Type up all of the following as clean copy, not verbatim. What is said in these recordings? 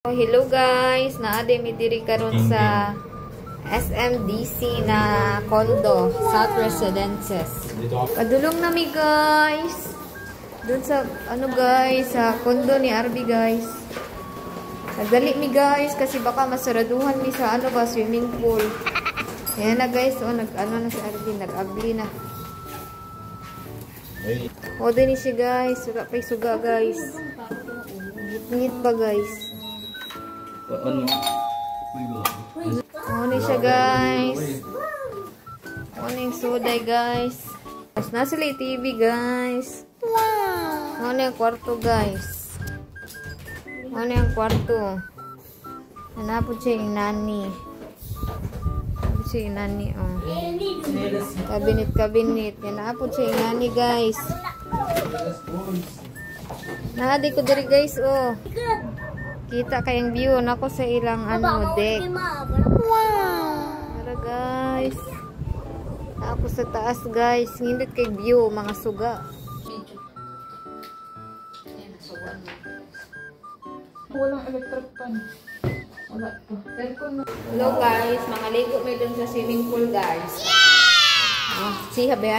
Hello guys, naade mi diri karon sa SMDC na condo, South Residences. Padulong na mi guys. Doon sa guys, sa condo ni Arby guys. Nagdali mi guys kasi baka masaraduhan mi sa swimming pool. Ayan na guys, na si Arby, nag-ugly na. O din siya guys, suga guys. Ngit pa guys. Ano siya guys. Ano yung soday guys. Tapos na sila yung TV guys. Ano yung kwarto guys. Ano yung kwarto. Hanapot siya yung nani. Hanapot siya yung nani oh. Kabinet. Hanapot siya yung nani guys. Nadi ko diri guys oh. Kita kayang view nako sa ilang deck. Tara guys. Ako sa taas guys, ngindot kay view mga suga. Walang electric pan. Wala to. Hello guys, mga ligo may dun sa swimming pool guys. Si Habe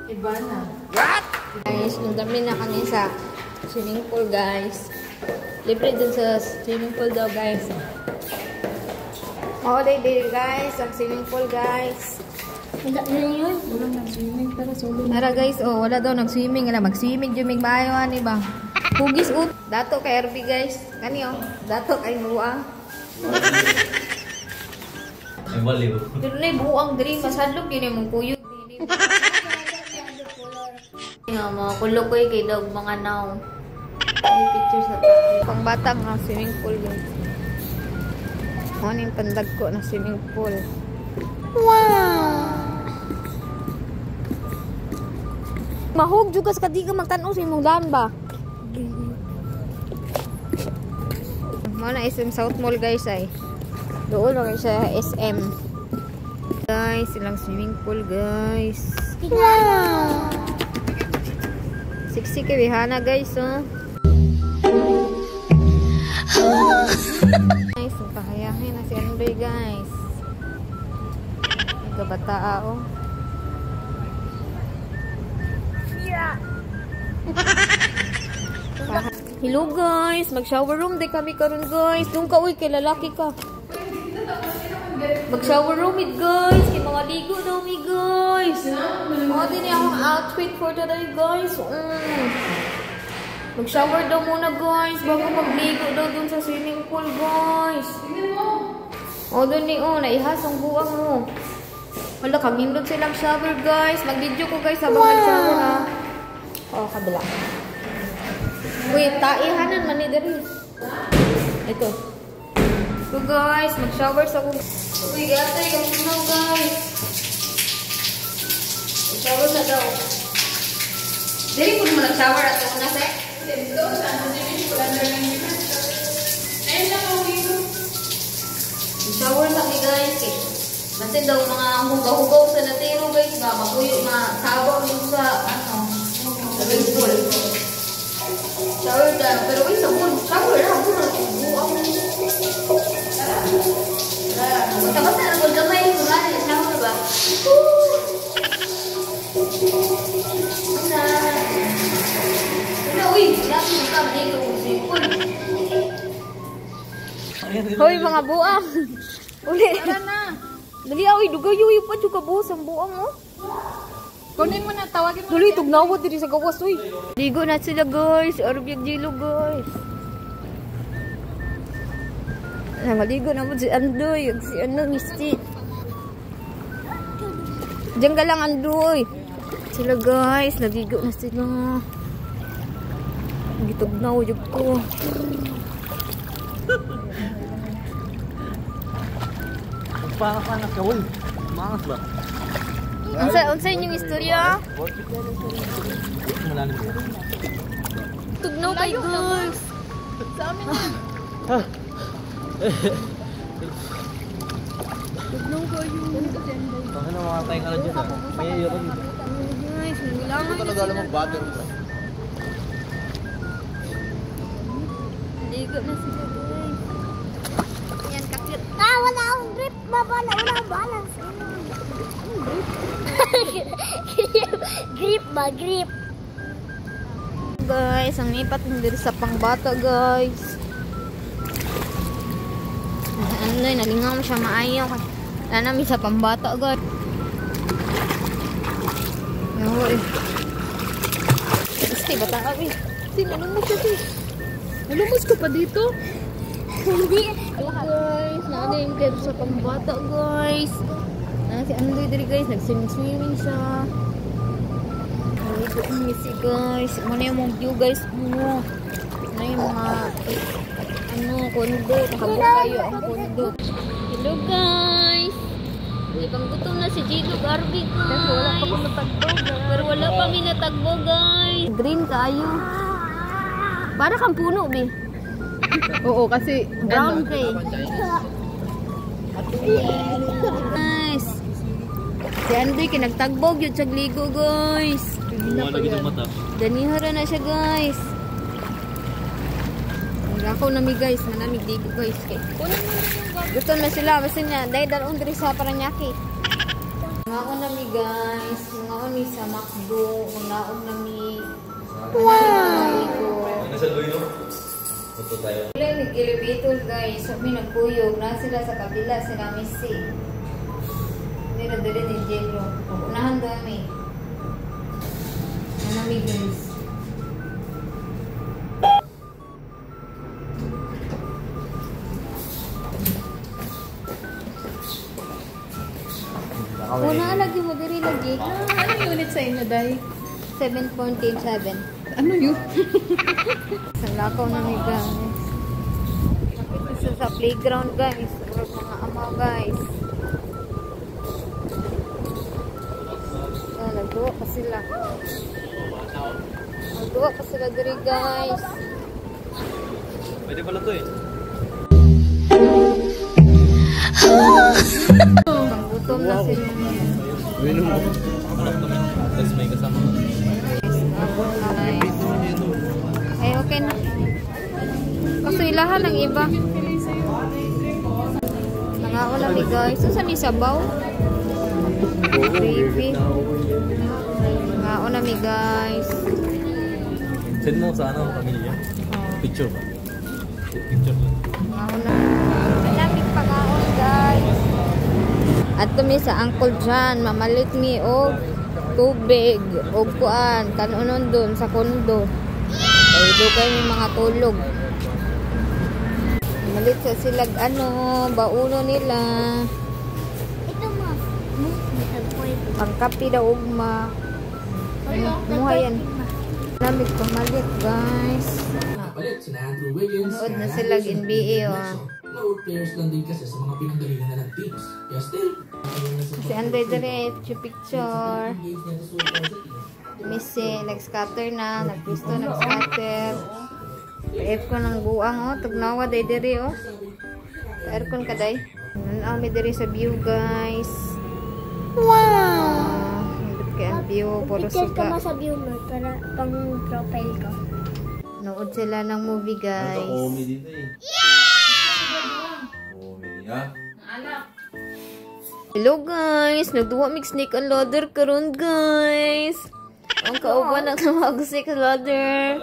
Iba na. What? Guys, nandami na kami sa swimming pool guys. Libre dun sa swimming pool daw guys. Holiday day guys, ang swimming pool guys. Wala na yun. Walang nag-swimming pero solo. Tara guys, wala daw nag-swimming. Mag-swimming, juming bayo ani ba? Hugis ut. Dato kay RB guys. Kani dato kay buang. Ay baliw. Dito na buang diri masadlok yun mong kuyog din. Mga kulokoy kay daw mga naw. Picture sa pangbatang swimming pool guys. Ano yung pandag ko na swimming pool. Wow! Mahog juga sa kadi ka magtanaw sa imong daan ba? Mana SM South Mall guys ay. Doon lang sa SM. Guys, ilang swimming pool guys. Wow! Siksi kay Bihana guys oh. Guys, pahayahin na si Andre guys. Kabataa oh. Yeah. Hello guys, mag-shower room din kami karon guys. Doon ka uy kay lalaki ka. Mag-shower room it guys. Kay mga ligo daw mi guys. Din niya akong outfit for today guys. Mag-shower daw muna guys bago magligo daw dun sa swimming pool guys. Doon ni naihas ang buwang mo. Wala kamindot silang shower guys. Mag-video ko guys habang mag-shower ha. Kabila. Uy, taihanan man ni diri. Ito. So guys, mag-shower sa kong. Uy, gatay kami na guys. Mag-shower sa daw. Diri po mo nag-shower at ako na sek. Dito, saan mo din ko lang na ayun lang ang video. Mag-shower sa mi guys eh. Kasi daw mga hugaw-hugaw sa natiro guys ba, mapuyo sabaw yung sa sa baseball. Shower daw, pero wait sa pool, shower na, buang. Basta-basta na kung gamay, kumari, shower ba? Uy, wala ko ka, dito kung sa pool. Hoy, mga buang. Uli. Tara na. Dali awi dugayo pa juga buhos ang buang oh. Kunin mo na, tawagin mo. Dali tugnawod diri sa gawas uy. Ligo na sila guys, arbyag jilo guys. Maligo na mo si Andoy, si Misty. Diyan ka lang Andoy. Sila guys, nagigo na sila. Gitugnaw jud ko. Panak ka uy. Mangas ba? Unsa inyong istorya? Tugnaw kay guys. Sa amin na. Tugnaw kayo. Bakit na makatay ka na dyan May iyo ka dito. Guys, kailangan talaga alam ang butter. Hindi Naligo na sila guys. Yan, kakit. Wala akong grip. Baba na, wala balance. Grip ba? Grip. Guys, ang ipat hindi sa pangbata guys. Ano yun, nalingaw mo siya maayaw. Nanami sa pambata guys. Yawa eh. Gusti, bata ka eh. Gusti, malumos ka eh. Malumos ka pa dito? Hindi. Guys, nakadayin kayo sa pambata guys. Si Andoy dali guys, nag-swimming siya. Naligo niya si guys. Ano yung mga view guys mo? Ano yung mga kondo. Nakabok kayo ang kondo. Hello guys! Ibang gutom na si Gino Garvey guys. Pero wala pa kami natagbo guys. Green kayo. Para kang puno be. Oo, kasi Brown kay. Guys. Si Andoy kinagtagbog yun sa gligo guys. Danihara na siya guys. Ako nami guys, manamig digo guys. Gusto na sila, basta niya. Dahil dalawang diri sa Paranaque. Ngaon nami guys. Ngaon ni sa Macdo. Ngaon nami. Wow! Nasa dulo, no? Ito tayo. Wala nag-elevator guys. Sabi nagkuyog. Na sila sa kabila. Sila Missy. Nila dali ni Jello. Unahan dami. Manamig guys. Una lagi mo diri lagi. Anong unit sa inyo, Day? 7.87. Ano yun? Sa lakaw na ni guys. Isa sa playground guys. Or mga ama guys. Nagduwa pa sila. Nagduwa pa sila diri guys. Pwede pala to eh. Gutom na sila. Tapos may kasama ka. Ay, okay na. Kaso ilahan ng iba. Nangaula mi guys. Saan ni sabaw? Creepy. Nangaula mi guys. Send mo sa ano, pamilya? Picture ba? Picture ba? Nangaula. Malamig pangaon guys. At tumi sa Uncle John, mamalit mi og tubig og kuan kanunon doon sa kondo. Ay do kay may mga tulog. Malit sa silag bauno nila. Ito mo. Pangkapi daw ugma. Muha yan. Lamig pamalit guys. Palit sina Andrew Wiggins, Nood na sila NBA Load players lang din kasi sa mga pinanggalingan na ng teams. Kaya still, Si Andoy dire, picture. Missy, nag-scatter na. Nag-pisto, nag-scatter. Aircon ng buang, tugnawa day dire, Aircon ka day. Nanami dire sa view, guys. Wow! Hindot ka ang view, puro Picture ka mo suka. sa view mo para pang profile ko. Nood sila ng movie, guys. Omi dito eh. Omi, ha? Hello, guys! Nagduwa mix snake and ladder karon, guys. Ang kauban ng tawag snake and ladder.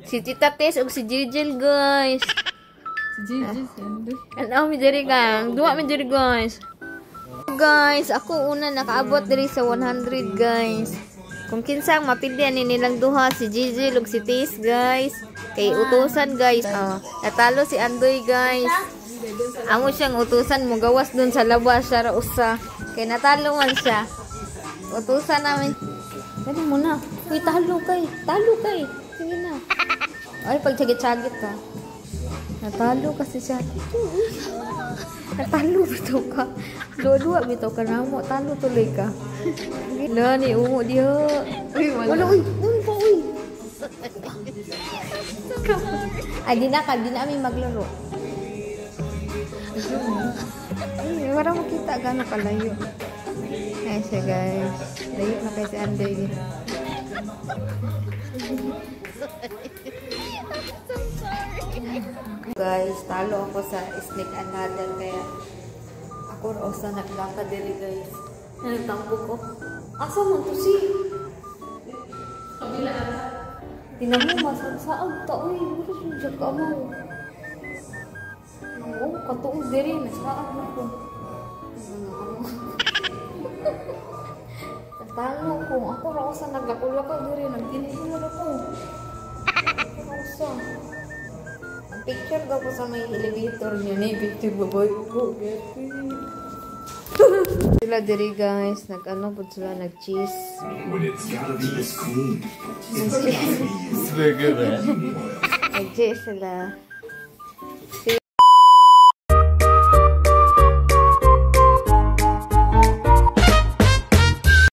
Si Tita Tess o si Jijil, guys. Si Gigi, si Andoy. Ano mi diri ka? Duwa mi diri guys. Guys, ako una nakaabot diri sa 100 guys. Kung kinsang mapilyan ni nilang duha si Gigi ug si Tis guys. Kay utusan guys. Natalo si Andoy guys. Amo siyang utusan mo gawas dun sa labas siya ra usa. Kay natalo man siya. Utusan namin. Dali mo na. Uy, talo kay. Talo kay. Sige na. Ay, pagtsagit-tsagit ka. Natalo kasi siya. Natalo bito ka. Dua-dua bito ka na mo. Talo tuloy ka. Lani, umo diya. Uy, wala. Wala, uy. Uy pa, uy. Ay, di na kami maglaro. Ay, wala makita gano'n kalayo. Ay, siya guys. Layo na kay si Andoy. I'm so sorry. Guys, talo ako sa snake and ladder kaya ako raw sa naglakad diri guys. Nagtampo ko. Asa man to si? Kabila ata. Tinan mo, masagsaag ta. Uy, mura siya dyan ka mo. Oo, katuog diri. Nasaag na ko. Talo ko. Ako raw sa naglakul-lakul diri. Nagtinigil ako. Ako raw sa. Ang picture daw ko sa may elevator niya. May picture baboy ko. Sila diri guys. Nag-ano po sila. Nag-cheese. When it's gotta be this clean. It's very good, man. Nag-cheese sila.